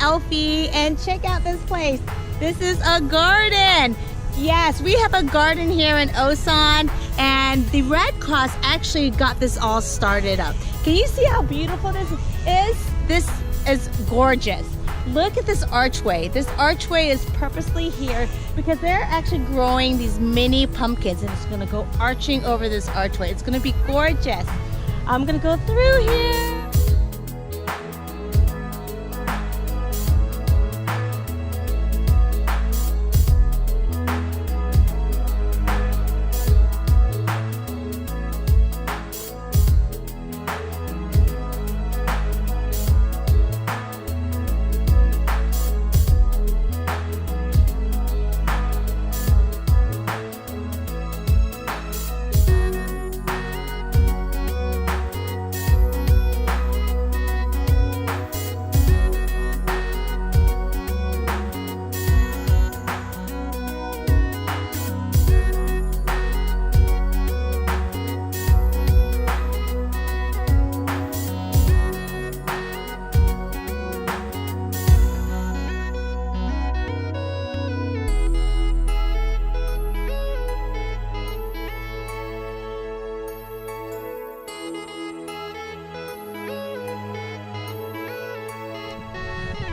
Elffie, and check out this place. This is a garden. Yes, we have a garden here in Osan, and the Red Cross actually got this all started up. Can you see how beautiful this is? This is gorgeous. Look at this archway. This archway is purposely here because they're actually growing these mini pumpkins, and it's gonna go arching over this archway. It's gonna be gorgeous. I'm gonna go through here.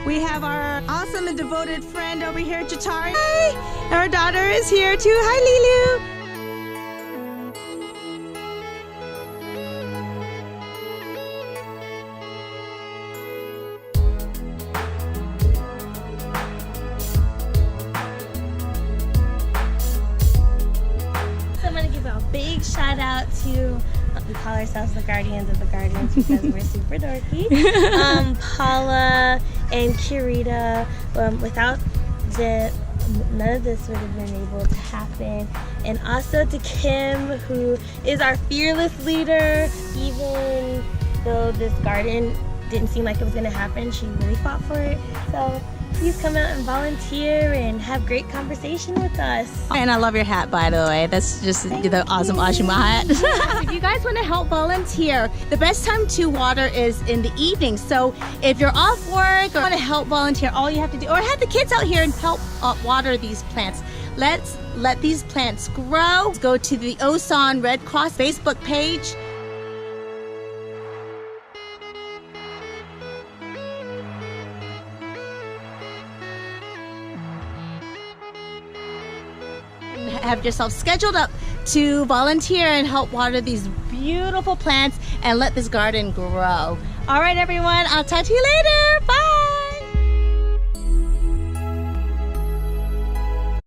We have our awesome and devoted friend over here, Jetahri. Hi! Our daughter is here too. Hi, Lilu! So I'm gonna give a big shout out to, we call ourselves the Guardians of the Gardens because we're super dorky. Paula and Kirita. Without none of this would have been able to happen. And also to Kim, who is our fearless leader. Even though this garden didn't seem like it was gonna happen, she really fought for it. So please come out and volunteer and have great conversation with us. And I love your hat, by the way. That's just the awesome Ashima hat. If you guys want to help volunteer, the best time to water is in the evening. So if you're off work or want to help volunteer, all you have to do, or have the kids out here and help water these plants. Let's let these plants grow. Go to the Osan Red Cross Facebook page. Have yourself scheduled up to volunteer and help water these beautiful plants and let this garden grow. All right, everyone, I'll talk to you later. Bye.